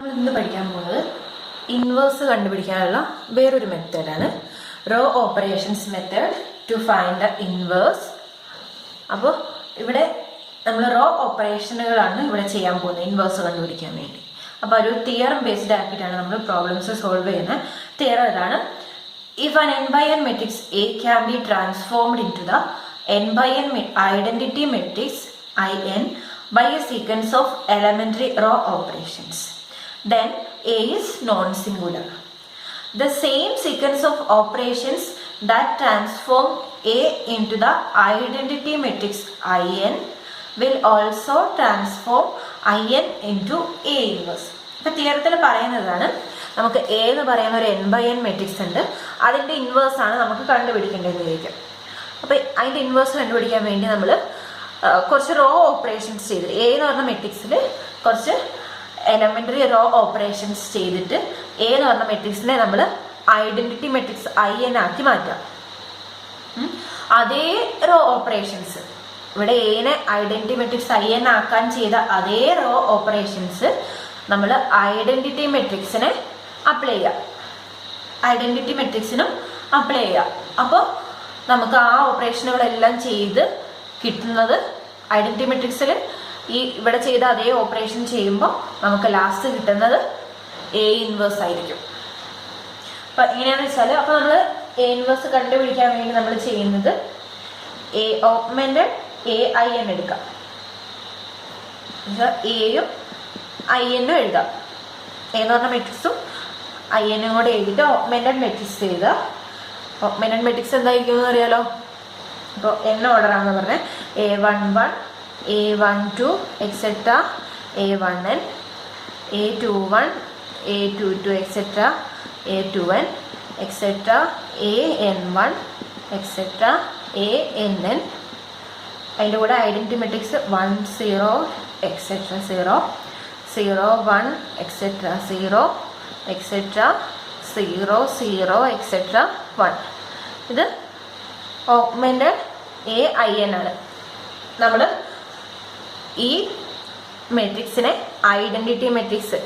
ഇന്ന് പഠിക്കാൻ പോകുന്നത് ഇൻവേഴ്സ് കണ്ടുപിടിക്കാനുള്ള വേറൊരു മെത്തേഡാണ് row operations method to find the inverse. അപ്പോൾ ഇവിടെ നമ്മൾ റോ ഓപ്പറേഷനുകളാണ് ഇവിടെ ചെയ്യാൻ പോകുന്നത് ഇൻവേഴ്സ് കണ്ടുപിടിക്കാൻ വേണ്ടി. അപ്പോൾ ഒരു തിയറം ബേസ്ഡ് ആക്കിയിട്ടാണ് നമ്മൾ പ്രോബ്ലംസ് സോൾവ് ചെയ്യുന്നത്. തിയറം ഇതാണ്: if an n by n matrix A can be transformed into the n by n identity matrix In by a sequence of elementary row operations, then A is non-singular. The same sequence of operations that transform A into the identity matrix In will also transform In into A inverse. ഇപ്പൊ തിയറത്തിൽ പറയുന്നതാണ്, നമുക്ക് A എന്ന് പറയുന്ന ഒരു n by n matrix ഉണ്ട്, അതിന്റെ inverse ആണ് നമുക്ക് കണ്ടുപിടിക്കേണ്ടതായിരിക്കും. അപ്പൊ അതിന്റെ ഇൻവേഴ്സ് കണ്ടുപിടിക്കാൻ വേണ്ടി നമ്മൾ കുറച്ച് റോ ഓപ്പറേഷൻസ് ചെയ്തിട്ട് എ എന്ന് പറഞ്ഞ മെട്രിക്സിൽ കുറച്ച് എലമെന്ററി റോ ഓപ്പറേഷൻസ് ചെയ്തിട്ട് എ എന്ന് പറഞ്ഞ മെട്രിക്സിനെ നമ്മൾ ഐഡന്റിറ്റി മെട്രിക്സ് In ആക്കി മാറ്റാം. അതേ റോ ഓപ്പറേഷൻസ് ഇവിടെ എനെ ഐഡന്റിറ്റി മെട്രിക്സ് In ആക്കാൻ ചെയ്ത അതേ റോ ഓപ്പറേഷൻസ് നമ്മൾ ഐഡന്റിറ്റി മെട്രിക്സിനെ അപ്ലൈ ചെയ്യാം, ഐഡന്റിറ്റി മെട്രിക്സിനും അപ്ലൈ ചെയ്യാം. അപ്പോൾ നമുക്ക് ആ ഓപ്പറേഷനുകളെല്ലാം ചെയ്ത് കിട്ടുന്നത് ഐഡന്റിറ്റി മെട്രിക്സിൽ ഈ ഇവിടെ ചെയ്ത അതേ ഓപ്പറേഷൻ ചെയ്യുമ്പോൾ നമുക്ക് ലാസ്റ്റ് കിട്ടുന്നത് എ ഇൻവേഴ്സ് ആയിരിക്കും. അപ്പൊ എങ്ങനെയാന്ന് വെച്ചാൽ, അപ്പൊ നമ്മൾ എ ഇൻവേഴ്സ് കണ്ടുപിടിക്കാൻ വേണ്ടി നമ്മൾ ചെയ്യുന്നത് എ ഓഗ്മെന്റഡ് AIN എടുക്കാം, എയും IN എഴുതാം. എ എന്ന് പറഞ്ഞ മെട്രിക്സും IN കൂടെ എഴുതിയിട്ട് ഓഗ്മെന്റഡ് മെട്രിക്സ് എഴുതുക. ഓഗ്മെന്റഡ് മെട്രിക്സ് എന്തായിരിക്കും എന്ന് അറിയാലോ. അപ്പോൾ n ഓർഡറാണെന്ന് പറഞ്ഞാൽ A11 A12 etcetera A1n A21 A22 etcetera A2n etcetera AN1 etcetera ANN. അതിൻ്റെ കൂടെ identity matrix 1 0 etcetera 0 0 1 etcetera 0 etcetera 0 0 etcetera 1. ഇത് ഓഗ്മെന്റഡ് AIN ആണ്. നമ്മൾ ഈ മെട്രിക്സിനെ ഐഡന്റിറ്റി മെട്രിക്സ്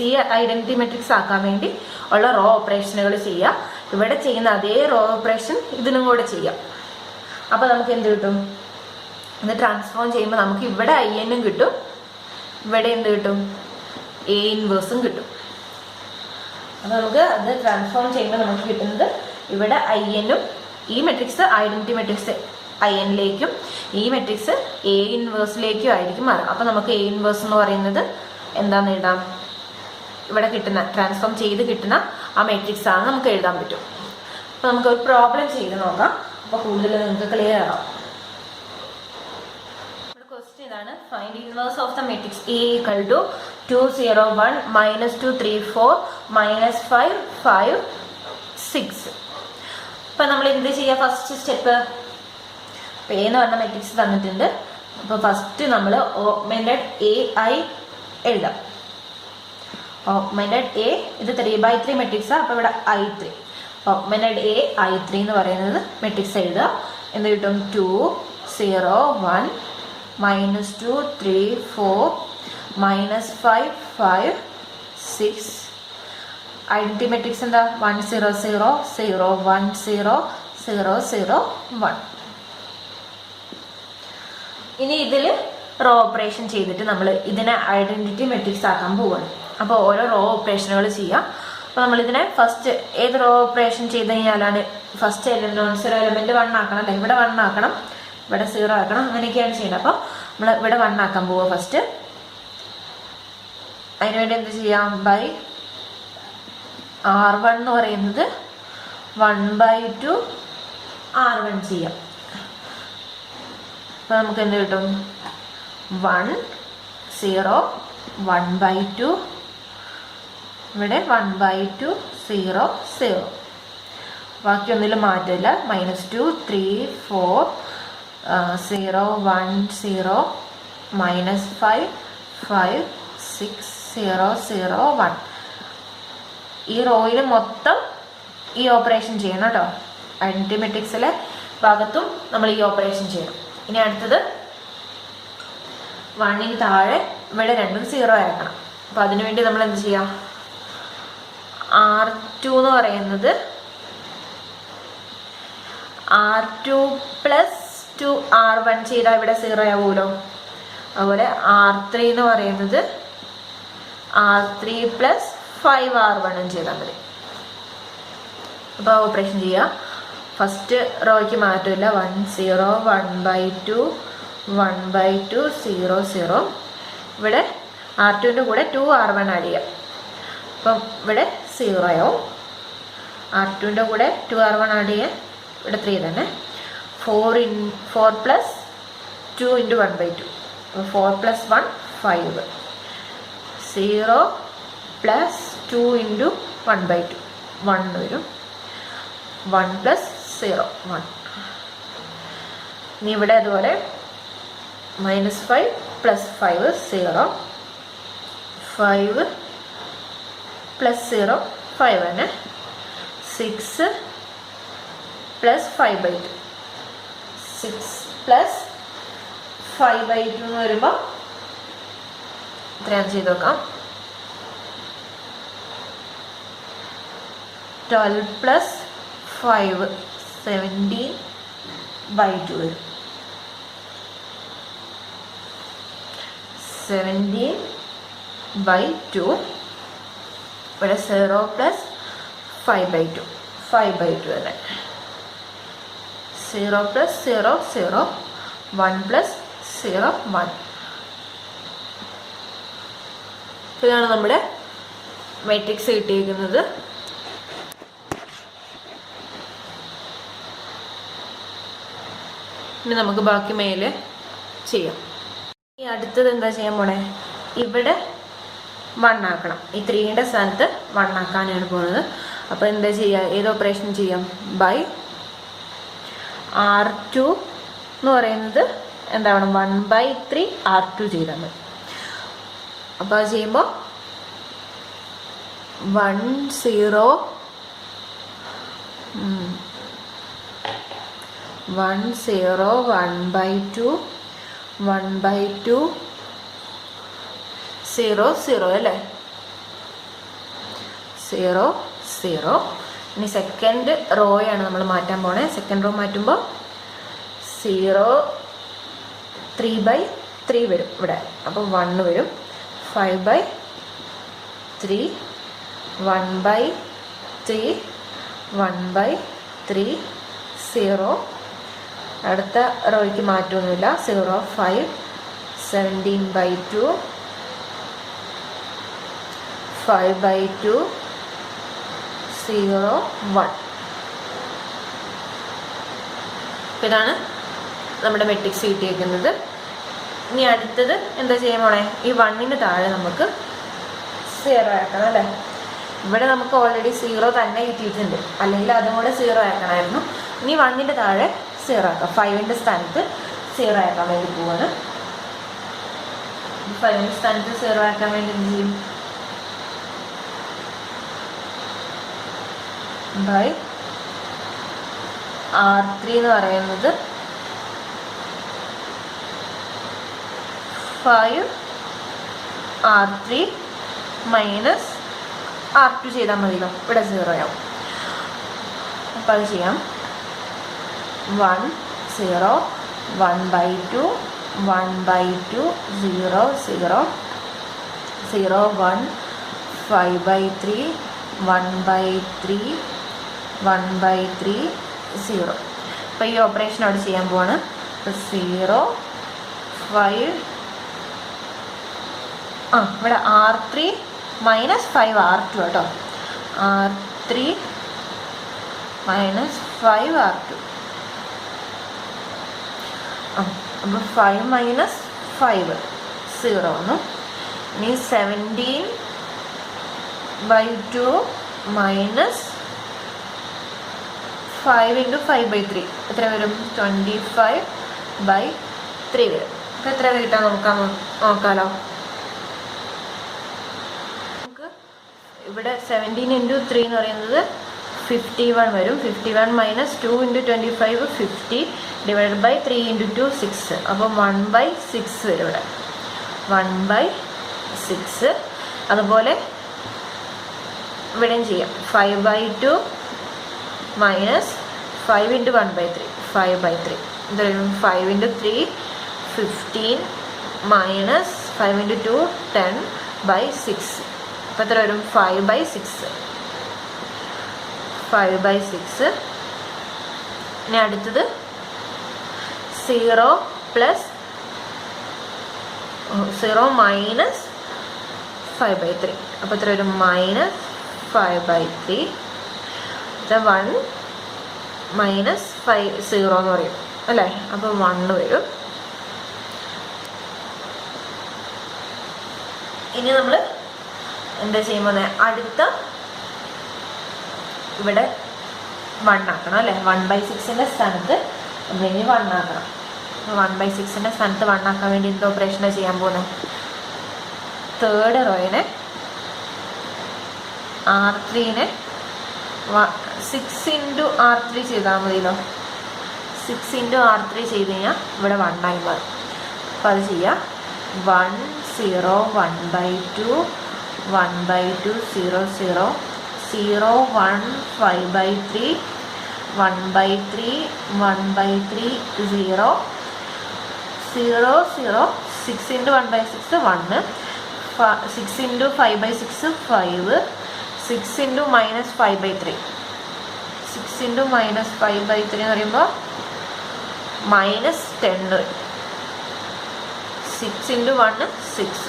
ഈ ഐഡന്റിറ്റി മെട്രിക്സ് ആക്കാൻ വേണ്ടി ഉള്ള റോ ഓപ്പറേഷനുകൾ ചെയ്യാം. ഇവിടെ ചെയ്യുന്ന അതേ റോ ഓപ്പറേഷൻ ഇതിനും കൂടെ ചെയ്യാം. അപ്പോൾ നമുക്ക് എന്ത് കിട്ടും? ഇത് ട്രാൻസ്ഫോം ചെയ്യുമ്പോൾ നമുക്ക് ഇവിടെ IN കിട്ടും, ഇവിടെ എന്ത് കിട്ടും? എ ഇൻവേഴ്സും കിട്ടും. അപ്പോൾ നമുക്ക് അത് ട്രാൻസ്ഫോം ചെയ്യുമ്പോൾ നമുക്ക് കിട്ടുന്നത് ഇവിടെ IN ഈ മെട്രിക്സ് ഐഡന്റിറ്റി മെട്രിക്സ് IN ഈ മെട്രിക്സ് എ ഇൻവേഴ്സിലേക്കും ആയിരിക്കും മാറും. അപ്പോൾ നമുക്ക് എ ഇൻവേഴ്സ് എന്ന് പറയുന്നത് എന്താണെന്ന് എഴുതാം? ഇവിടെ കിട്ടുന്ന ട്രാൻസ്ഫോം ചെയ്ത് കിട്ടുന്ന ആ മെട്രിക്സ് ആണ് നമുക്ക് എഴുതാൻ പറ്റും. അപ്പോൾ നമുക്ക് ഒരു പ്രോബ്ലം ചെയ്ത് നോക്കാം, അപ്പോൾ കൂടുതൽ നിങ്ങൾക്ക് ക്ലിയർ ആവും. നമ്മുടെ ക്വസ്റ്റ്യൻ ഇതാണ്: find inverse of the matrix A equal to 2 0 1 -2 3 4 -5 5 6. അപ്പം നമ്മൾ എന്ത് ചെയ്യുക? ഫസ്റ്റ് സ്റ്റെപ്പ്, എ എന്ന് പറഞ്ഞ മെട്രിക്സ് തന്നിട്ടുണ്ട്. അപ്പോൾ ഫസ്റ്റ് നമ്മൾ ഓഗ്മെന്റഡ് AI എഴുതാം. ഓഗ്മെന്റഡ് A ഇത് 3/3 മെട്രിക്സാണ്. അപ്പോൾ ഇവിടെ I3 ഓഗ്മെന്റഡ് AI3 എന്ന് പറയുന്നത് മെട്രിക്സ് എഴുതുക. എന്ത് കിട്ടും? 2 0 1 -2 3 4 -5 5 6. ഐഡന്റിറ്റി മെട്രിക്സ് എന്താ? 1 0 0 0 1 0 0 0 1. ഇനി ഇതിൽ റോ ഓപ്പറേഷൻ ചെയ്തിട്ട് നമ്മൾ ഇതിനെ ഐഡന്റിറ്റി മെട്രിക്സ് ആക്കാൻ പോവുകയാണ്. അപ്പോൾ ഓരോ റോ ഓപ്പറേഷനുകൾ ചെയ്യാം. അപ്പോൾ നമ്മളിതിനെ ഫസ്റ്റ് ഏത് റോ ഓപ്പറേഷൻ ചെയ്ത് കഴിഞ്ഞാലാണ് ഫസ്റ്റ് എലമെന്റ് 1 ആക്കണം അല്ലേ? ഇവിടെ 1 ആക്കണം, ഇവിടെ 0 ആക്കണം, അങ്ങനെയൊക്കെയാണ് ചെയ്യുന്നത്. അപ്പോൾ നമ്മൾ ഇവിടെ 1 ആക്കാൻ പോവുക ഫസ്റ്റ്. അതിനുവേണ്ടി എന്ത് ചെയ്യാം? ബൈ R1 എന്ന് പറയുന്നത് 1/2 R1 ചെയ്യാം. അപ്പോൾ നമുക്ക് എന്ത് കിട്ടും? 1 0 1/2 ഇവിടെ 1/2 0 0. ബാക്കി ഒന്നിലും മാറ്റില്ല. -2 3 4 0 1 0 -5 5 6 0 0 1. ഈ റോയിൽ മൊത്തം ഈ ഓപ്പറേഷൻ ചെയ്യണം കേട്ടോ. ഐഡന്റിറ്റി മെട്രിക്സിലെ ഭാഗത്തും നമ്മൾ ഈ ഓപ്പറേഷൻ ചെയ്യണം. ഇനി അടുത്തത് 1 താഴെ ഇവിടെ രണ്ടും 0 ആക്കണം. അപ്പം അതിനുവേണ്ടി നമ്മൾ എന്ത് ചെയ്യാം? R2 എന്ന് പറയുന്നത് R2 + 2R1 ചെയ്താൽ ഇവിടെ 0 ആവുമല്ലോ. അതുപോലെ R3 എന്ന് പറയുന്നത് R3 + 5R1 ചെയ്താൽ മതി. അപ്പോൾ ഓപ്പറേഷൻ ചെയ്യുക. ഫസ്റ്റ് റോയ്ക്ക് മാറ്റമില്ല. 1 0 1/2 1/2 0 0. ഇവിടെ R2ൻ്റെ കൂടെ 2R1 ആഡ് ചെയ്യാം. അപ്പം ഇവിടെ 0 ആവും. R2ൻ്റെ കൂടെ 2R1 ആഡ് ചെയ്യാൻ ഇവിടെ 3 തന്നെ. 4 + 2 × 1/2. അപ്പോൾ 4 + 1 5. 0 + 2 × 1/2 1 വരും. 1 + 0 1. ഇനി ഇവിടെ അതുപോലെ -5 + 5 0. 5 + 0 5 തന്നെ. 6 + 5/2. 6 + 5/2 എന്ന് വരുമ്പോൾ ഇത്രയാണ് ചെയ്ത് നോക്കാം. 12 + 5 17/2 വരും. 17/2. ഇവിടെ 0 + 5/2 5/2 തന്നെ. 0 + 0 0. 1 + 0 1. ഇതാണ് നമ്മുടെ മാട്രിക്സ് കിട്ടിയിരിക്കുന്നത്. ഇനി നമുക്ക് ബാക്കി മേലെ ചെയ്യാം. ഈ അടുത്തത് എന്താ ചെയ്യാൻ പോണേ? ഇവിടെ 1 ആക്കണം. ഈ 3യുടെ സ്ഥാനത്ത് 1 ആക്കാനാണ് പോകുന്നത്. അപ്പോൾ എന്താ ചെയ്യുക? ഏത് ഓപ്പറേഷൻ ചെയ്യാം? ബൈ R2 എന്ന് പറയുന്നത് എന്താവണം? 1/3 R2 ചെയ്താൽ മതി. അപ്പോൾ അത് ചെയ്യുമ്പോൾ 1 0 1 0 1/2 1/2 0 0 അല്ലേ? 0 0. ഇനി സെക്കൻഡ് റോയാണ് നമ്മൾ മാറ്റാൻ പോണേ. സെക്കൻഡ് റോ മാറ്റുമ്പോൾ 0 3/3 വരും ഇവിടെ. അപ്പോൾ 1 വരും. 5/3 1/3 1/3 0. അടുത്ത റോയ്ക്ക് മാറ്റമൊന്നുമില്ല. 0 5 17/2 5/2 0 1. ഇതാണ് നമ്മുടെ മെട്രിക്സ് കിട്ടിയിരിക്കുന്നത്. ഇനി അടുത്തത് എന്താ ചെയ്യാൻ പോണേ? ഈ 1ന് താഴെ നമുക്ക് 0 ആക്കണം അല്ലേ? ഇവിടെ നമുക്ക് ഓൾറെഡി 0 തന്നെ കിട്ടിയിട്ടുണ്ട്. അല്ലെങ്കിൽ അതും കൂടെ 0 ആക്കണമായിരുന്നു. ഇനി 1ൻ്റെ താഴെ 0 ആക്കാം. 5ൻ്റെ സ്ഥാനത്ത് 0 ആക്കാൻ വേണ്ടി പോവാണ്. 5ൻ്റെ സ്ഥാനത്ത് 0 ആക്കാൻ വേണ്ടി എന്ത് ചെയ്യും? ബൈ R3 എന്ന് പറയുന്നത് 5 R3 മൈനസ് R2 ചെയ്താൽ മതിയല്ലോ. ഇവിടെ 0 ആവും. അപ്പം അത് ചെയ്യാം. 1 0 1/2 1/2 0 0 0 1 5/3 1/3 1/3 0. അപ്പോൾ ഈ ഓപ്പറേഷൻ അവിടെ ചെയ്യാൻ പോവാണ്. 0 5 ഇവിടെ R3 മൈനസ് 5 R2 കേട്ടോ. R3 minus 5 R2. അപ്പോൾ 5 മൈനസ് 5 0 വന്നു. ഇനി 17/2 മൈനസ് 5 × 5/3 എത്ര വരും? 25/3 വരും. അപ്പോൾ എത്ര കിട്ടാൻ നോക്കാമല്ലോ. നമുക്ക് ഇവിടെ 17 × 3 എന്ന് പറയുന്നത് 51 വരും. 51 മൈനസ് 2 × 25 50 ഡിവൈഡഡ് ബൈ 3 × 2 6. അപ്പോൾ 1/6 വരും ഇവിടെ. 1/6 6. അതുപോലെ ഇവിടെയും ചെയ്യാം. 5/2 മൈനസ് 5 × 1/3 5/3 എന്തായാലും 5 × 3 15 മൈനസ് 5 × 2 10/6. അപ്പോൾ എത്ര വരും? 5/6. 5/6. ഇനി അടുത്തത് 0 മൈനസ് 5/3. അപ്പോൾ എത്ര വരും? മൈനസ് 5/3. 1 മൈനസ് 0 എന്ന് പറയും അല്ലേ? അപ്പോൾ 1 വരും. ഇനി നമ്മൾ എന്താ ചെയ്യുമ്പോൾ അടുത്ത ഇവിടെ 1 ആക്കണം അല്ലേ? 1/6 സ്ഥാനത്ത് നമ്മളിനി 1 ആക്കണം. 1/6 സ്ഥാനത്ത് 1 ആക്കാൻ വേണ്ടി എന്ത് ഓപ്പറേഷനാണ് ചെയ്യാൻ പോകുന്നത്? തേർഡ് റോയിനെ R3നെ 6 × R3 ചെയ്താൽ മതിയല്ലോ. 6 × R3 ചെയ്ത് കഴിഞ്ഞാൽ ഇവിടെ 1 ആയി മാറും. അപ്പോൾ അത് ചെയ്യാം. 1 0 1/2 1/2 0 0 0 1 5/3 1/3 1/3 0 0 0 6 × 1/6 1 6 × 5/6 5 6 × -5/3 6 × -5/3 എന്ന് പറയുമ്പോൾ -10 6 × 1 6.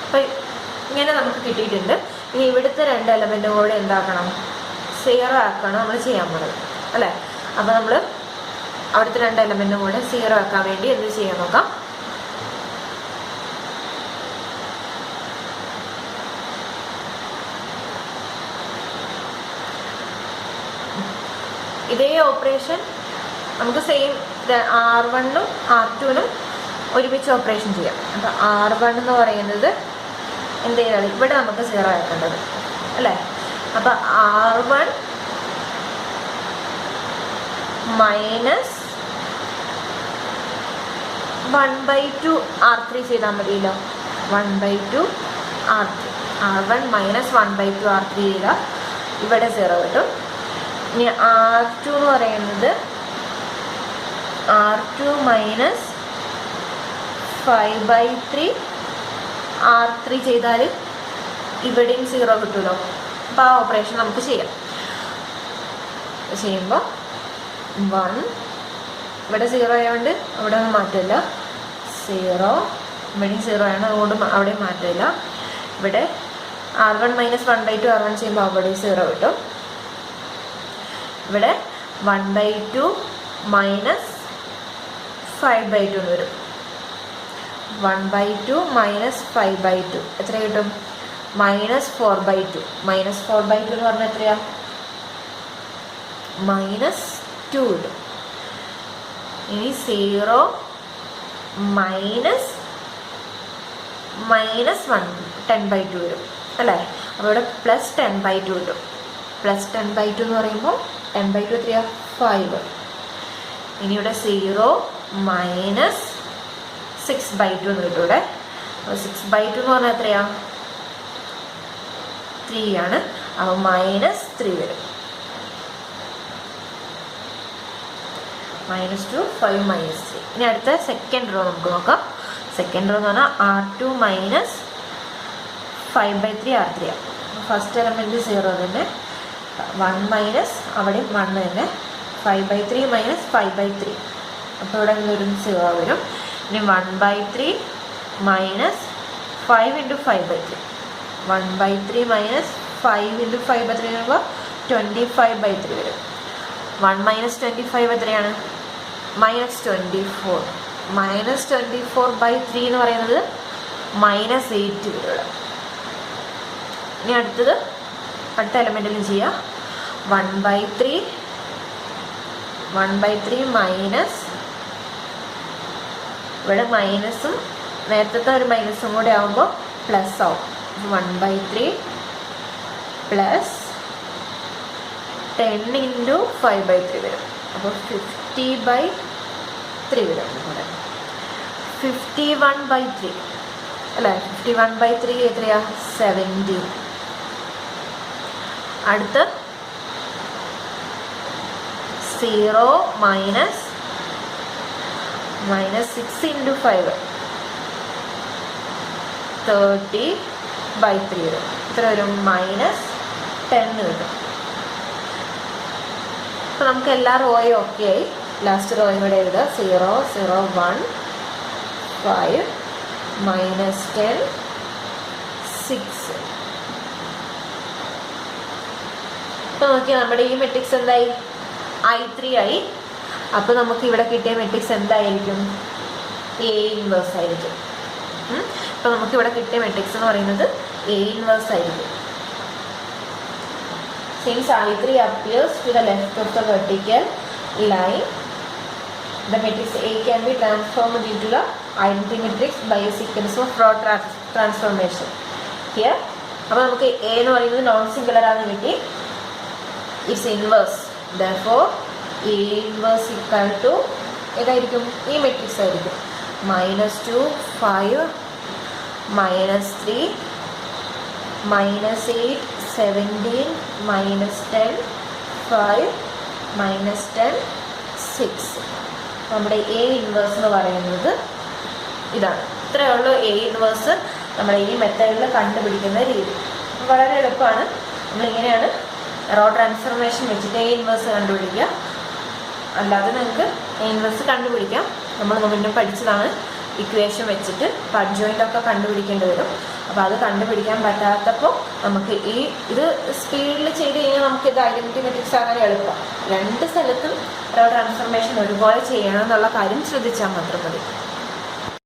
അപ്പം ഇങ്ങനെ നമുക്ക് കിട്ടിയിട്ടുണ്ട്. ഇനി ഇവിടുത്തെ 2 എലമെൻറ്റും കൂടെ എന്താക്കണം? 0 ആക്കണം നമ്മൾ ചെയ്യാൻ പോകുന്നത് അല്ലേ? അപ്പോൾ നമ്മൾ അവിടുത്തെ 2 എലമെൻറ്റും കൂടെ 0 ആക്കാൻ വേണ്ടി എന്ത് ചെയ്യാൻ നോക്കാം. ഇതേ ഓപ്പറേഷൻ നമുക്ക് സെയിം R1-ഉം R2-നും ഒരുമിച്ച് ഓപ്പറേഷൻ ചെയ്യാം. അപ്പോൾ R1 എന്ന് പറയുന്നത് എന്ത് ചെയ്താൽ ഇവിടെ നമുക്ക് 0 ആക്കേണ്ടത് അല്ലേ? അപ്പോൾ R1 മൈനസ് 1/2 R3 ചെയ്താൽ മതിയല്ലോ. 1/2 R3 R1 മൈനസ് 1/2 R3 ചെയ്താൽ ഇവിടെ 0 കിട്ടും. ഇനി R2 എന്ന് പറയുന്നത് R2 മൈനസ് 5/3 R3 ചെയ്താൽ ഇവിടെയും 0 കിട്ടുമല്ലോ. അപ്പോൾ ആ ഓപ്പറേഷൻ നമുക്ക് ചെയ്യാം. ചെയ്യുമ്പോൾ 1 ഇവിടെ 0 ആയതുകൊണ്ട് അവിടെ ഒന്നും മാറ്റില്ല. 0 ഇവിടെയും 0 ആണ്, അതുകൊണ്ട് അവിടെ മാറ്റില്ല. ഇവിടെ R1 മൈനസ് 1/2 R1 ചെയ്യുമ്പോൾ അവിടെ 0 കിട്ടും. ഇവിടെ 1/2 മൈനസ് 5/2 എന്ന് വരും. 1/2 മൈനസ് 5/2 എത്ര കിട്ടും? -4/2. -4/2 എന്ന് പറഞ്ഞാൽ എത്രയാ? -2 കിട്ടും. ഇനി 0 മൈനസ് 1 10/2 വരും അല്ലേ? അപ്പോൾ ഇവിടെ +10/2 കിട്ടും. +10/2 എന്ന് പറയുമ്പോൾ 10/2 എത്രയാ? 5. ഇനി ഇവിടെ 0 മൈനസ് 6/2 എന്ന് കിട്ടും ഇവിടെ. 6/2 എന്ന് പറഞ്ഞാൽ എത്രയാ? 3 ആണ്. അപ്പോൾ -3 വരും. -2 5 -3. ഇനി അടുത്ത സെക്കൻഡ് റോ നമുക്ക് നോക്കാം. സെക്കൻഡ് റോ എന്ന് പറഞ്ഞാൽ R2 മൈനസ് 5/3 R3 ആണ്. ഫസ്റ്റ് എലമെൻറ്റ് 0 തന്നെ. 1 മൈനസ് അവിടെ 1 തന്നെ. 5/3 മൈനസ് 5/3 അപ്പോൾ ഇവിടെ ഒരു 0 വരും. ഇനി 1/3 മൈനസ് 5 × 5/3 1/3 മൈനസ് 5 × 5/3 വരുമ്പോൾ 25/3 വരും. 1 മൈനസ് 25 എത്രയാണ്? -24. -24/3 എന്ന് പറയുന്നത് -8 വരും. ഇനി അടുത്ത എലമെൻറ്റിലും ചെയ്യാം. 1/3 മൈനസ് ഇവിടെ മൈനസും നേരത്തെ ഒരു മൈനസും കൂടെ ആകുമ്പോൾ പ്ലസ് ആവും. 1/3 പ്ലസ് 10 × 5/3 വരും. അപ്പോൾ 50/3 വരും. ഇവിടെ 51/3 അല്ലേ? 51/3 എത്രയാ? 17. അടുത്ത് 0 മൈനസ് 6 × 5 30/3 വരും. ഇത്ര വരും? -10 കിട്ടും. അപ്പോൾ നമുക്ക് എല്ലാ റോയും ഓക്കെ ആയി. ലാസ്റ്റ് റോയും കൂടെ എഴുതുക. 0 0 1 5 -10 6. അപ്പോൾ നോക്കിയാൽ നമ്മുടെ ഈ മെട്രിക്സ് എന്തായി? I3 ആയി. അപ്പോൾ നമുക്ക് ഇവിടെ കിട്ടിയ മെട്രിക്സ് എന്തായിരിക്കും? A ഇൻവേഴ്സ് ആയിരിക്കും. അപ്പോൾ നമുക്ക് ഇവിടെ കിട്ടിയ മെട്രിക്സ് എന്ന് പറയുന്നത് A ഇൻവേഴ്സ് ആയിരിക്കും. Since I3 appears to the left of the vertical line, the matrix A can be transformed into the identity matrix by a sequence of row transformation. Here, അപ്പോൾ നമുക്ക് A എന്ന് പറയുന്നത് non singular ആണ് കിട്ടി. It's inverse. Therefore, A inverse equal to ഏതായിരിക്കും? ഈ matrix ആയിരിക്കും. -2 5 -3 -8 17 -10 5 -10 6. നമ്മുടെ A ഇൻവേഴ്സ് എന്ന് പറയുന്നത് ഇതാണ്. ഇത്രയേ ഉള്ളൂ A ഇൻവേഴ്സ് നമ്മുടെ ഈ മെത്തേഡിൽ കണ്ടുപിടിക്കുന്ന രീതി. വളരെ എളുപ്പമാണ്. നമ്മളിങ്ങനെയാണ് റോ ട്രാൻസ്ഫർമേഷൻ വെച്ചിട്ട് A ഇൻവേഴ്സ് കണ്ടുപിടിക്കുക. അല്ലാതെ നിങ്ങൾക്ക് A ഇൻവേഴ്സ് കണ്ടുപിടിക്കാം. നമ്മൾ മുന്നേ പഠിച്ചതാണ്. ഇക്വേഷൻ വെച്ചിട്ട് അഡ്ജോയിൻ്റ് ഒക്കെ കണ്ടുപിടിക്കേണ്ടി വരും. അപ്പോൾ അത് കണ്ടുപിടിക്കാൻ പറ്റാത്തപ്പോൾ നമുക്ക് ഇത് സ്പീഡിൽ ചെയ്ത് കഴിഞ്ഞാൽ നമുക്ക് ഇത് ഐഡൻറ്റിറ്റി മെട്രിക്സ് ആകാൻ എളുപ്പം. രണ്ട് സ്ഥലത്തും റോ ട്രാൻസ്ഫർമേഷൻ ഒരുപോലെ ചെയ്യണം എന്നുള്ള കാര്യം ശ്രദ്ധിച്ചാൽ മാത്രം മതി.